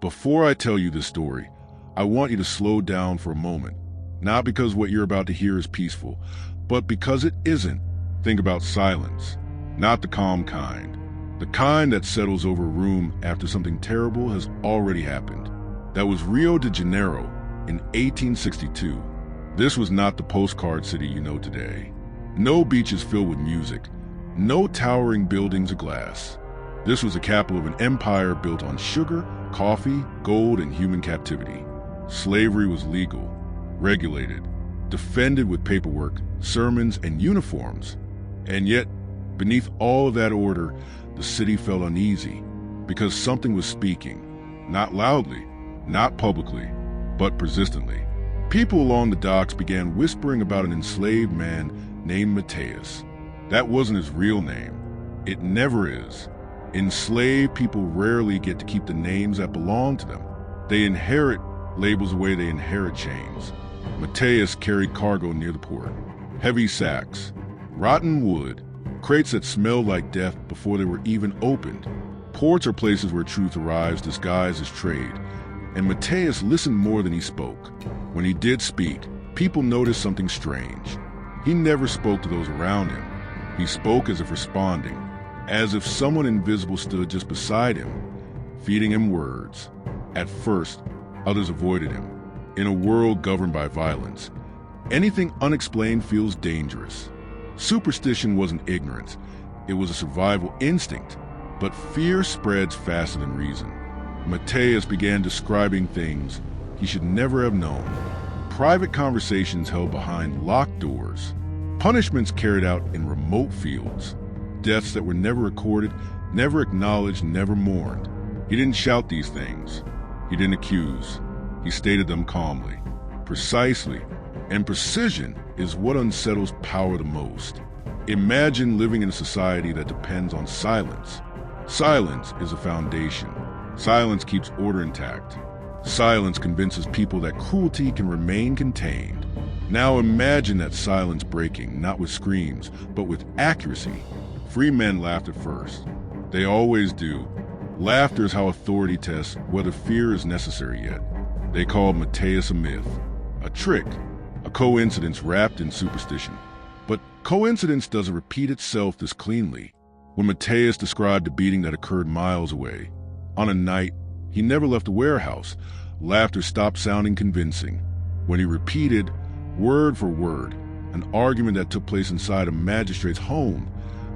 Before I tell you this story, I want you to slow down for a moment. Not because what you're about to hear is peaceful, but because it isn't. Think about silence, not the calm kind. The kind that settles over a room after something terrible has already happened. That was Rio de Janeiro in 1862. This was not the postcard city you know today. No beaches filled with music, no towering buildings of glass. This was the capital of an empire built on sugar, coffee, gold, and human captivity. Slavery was legal, regulated, defended with paperwork, sermons, and uniforms. And yet, beneath all of that order, the city felt uneasy because something was speaking, not loudly, not publicly, but persistently. People along the docks began whispering about an enslaved man named Mateus. That wasn't his real name. It never is. Enslaved people rarely get to keep the names that belong to them. They inherit labels the way they inherit chains. Mateus carried cargo near the port. Heavy sacks, rotten wood, crates that smelled like death before they were even opened. Ports are places where truth arrives disguised as trade. And Mateus listened more than he spoke. When he did speak, people noticed something strange. He never spoke to those around him. He spoke as if responding, as if someone invisible stood just beside him, feeding him words. At first, others avoided him. In a world governed by violence, anything unexplained feels dangerous. Superstition wasn't ignorance, it was a survival instinct, but fear spreads faster than reason. Mateus began describing things he should never have known. Private conversations held behind locked doors, punishments carried out in remote fields, deaths that were never recorded, never acknowledged, never mourned. He didn't shout these things. He didn't accuse. He stated them calmly, precisely, and precision is what unsettles power the most. Imagine living in a society that depends on silence. Silence is a foundation. Silence keeps order intact. Silence convinces people that cruelty can remain contained. Now imagine that silence breaking, not with screams, but with accuracy. Free men laughed at first. They always do. Laughter is how authority tests whether fear is necessary yet. They called Mateus a myth, a trick, a coincidence wrapped in superstition. But coincidence doesn't repeat itself this cleanly. When Mateus described a beating that occurred miles away, on a night he never left the warehouse, laughter stopped sounding convincing. When he repeated, word for word, an argument that took place inside a magistrate's home,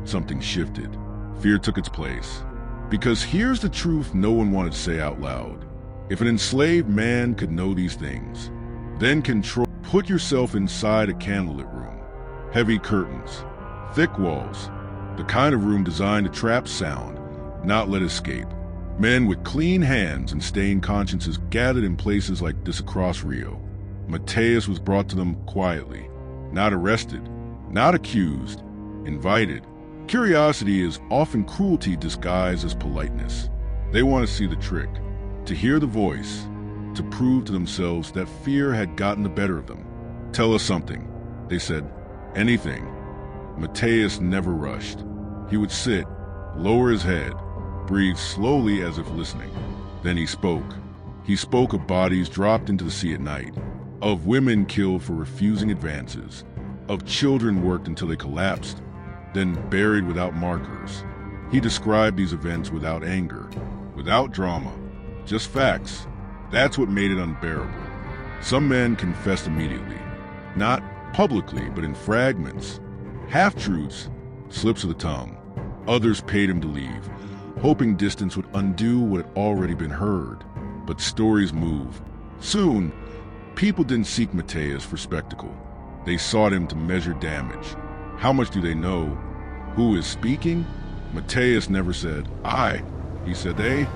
something shifted. Fear took its place. Because here's the truth no one wanted to say out loud. If an enslaved man could know these things, then control. Put yourself inside a candlelit room. Heavy curtains, thick walls, the kind of room designed to trap sound, not let escape. Men with clean hands and stained consciences gathered in places like this across Rio. Mateus was brought to them quietly, not arrested, not accused, invited. Curiosity is often cruelty disguised as politeness. They want to see the trick, to hear the voice, to prove to themselves that fear had gotten the better of them. Tell us something, they said. Anything. Mateus never rushed. He would sit, lower his head, breathe slowly as if listening. Then he spoke. He spoke of bodies dropped into the sea at night, of women killed for refusing advances, of children worked until they collapsed, then buried without markers. He described these events without anger, without drama, just facts. That's what made it unbearable. Some men confessed immediately, not publicly, but in fragments, half-truths, slips of the tongue. Others paid him to leave, hoping distance would undo what had already been heard. But stories move. Soon, people didn't seek Mateus for spectacle. They sought him to measure damage. How much do they know? Who is speaking? Mateus never said, I. He said, they.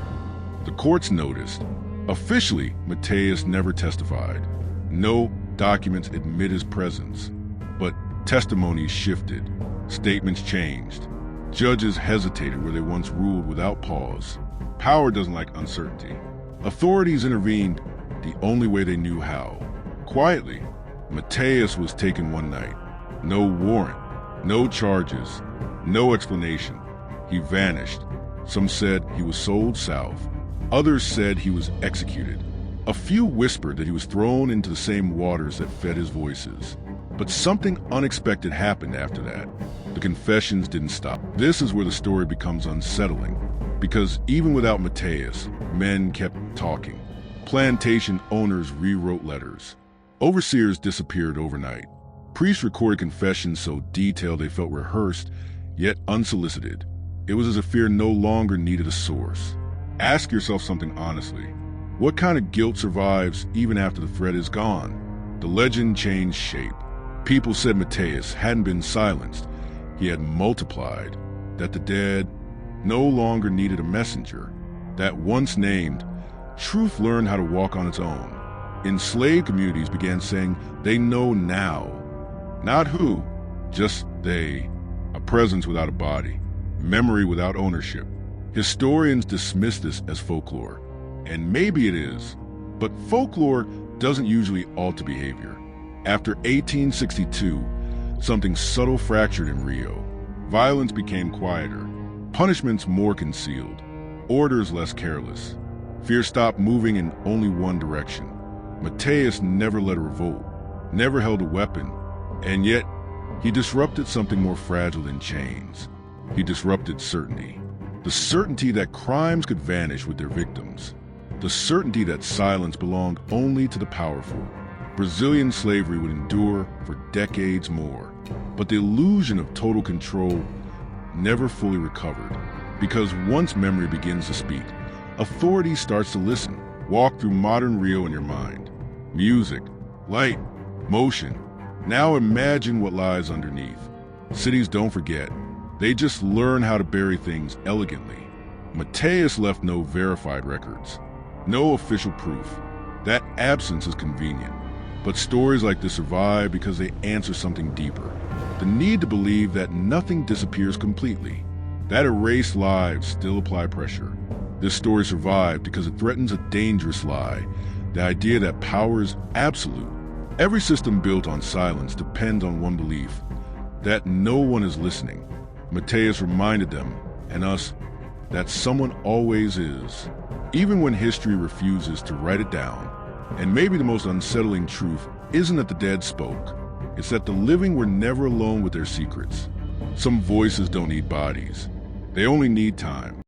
The courts noticed. Officially, Mateus never testified. No documents admit his presence. But testimonies shifted. Statements changed. Judges hesitated where they once ruled without pause. Power doesn't like uncertainty. Authorities intervened the only way they knew how. Quietly, Mateus was taken one night. No warrant, no charges, no explanation. He vanished. Some said he was sold south. Others said he was executed. A few whispered that he was thrown into the same waters that fed his voices. But something unexpected happened after that. The confessions didn't stop. This is where the story becomes unsettling, because even without Mateus, men kept talking. Plantation owners rewrote letters. Overseers disappeared overnight. Priests recorded confessions so detailed they felt rehearsed, yet unsolicited. It was as if fear no longer needed a source. Ask yourself something honestly. What kind of guilt survives even after the threat is gone? The legend changed shape. People said Mateus hadn't been silenced. He had multiplied. That the dead no longer needed a messenger. That once named, truth learned how to walk on its own. Enslaved communities began saying they know now. Not who, just they. A presence without a body. Memory without ownership. Historians dismiss this as folklore. And maybe it is. But folklore doesn't usually alter behavior. After 1862, something subtle fractured in Rio. Violence became quieter. Punishments more concealed. Orders less careless. Fear stopped moving in only one direction. Mateus never led a revolt, never held a weapon, and yet he disrupted something more fragile than chains. He disrupted certainty. The certainty that crimes could vanish with their victims. The certainty that silence belonged only to the powerful. Brazilian slavery would endure for decades more, but the illusion of total control never fully recovered. Because once memory begins to speak, authority starts to listen. Walk through modern Rio in your mind. Music, light, motion. Now imagine what lies underneath. Cities don't forget. They just learn how to bury things elegantly. Mateus left no verified records, no official proof. That absence is convenient. But stories like this survive because they answer something deeper. The need to believe that nothing disappears completely. That erased lives still apply pressure. This story survived because it threatens a dangerous lie, the idea that power is absolute. Every system built on silence depends on one belief, that no one is listening. Mateus reminded them, and us, that someone always is, even when history refuses to write it down. And maybe the most unsettling truth isn't that the dead spoke, it's that the living were never alone with their secrets. Some voices don't need bodies. They only need time.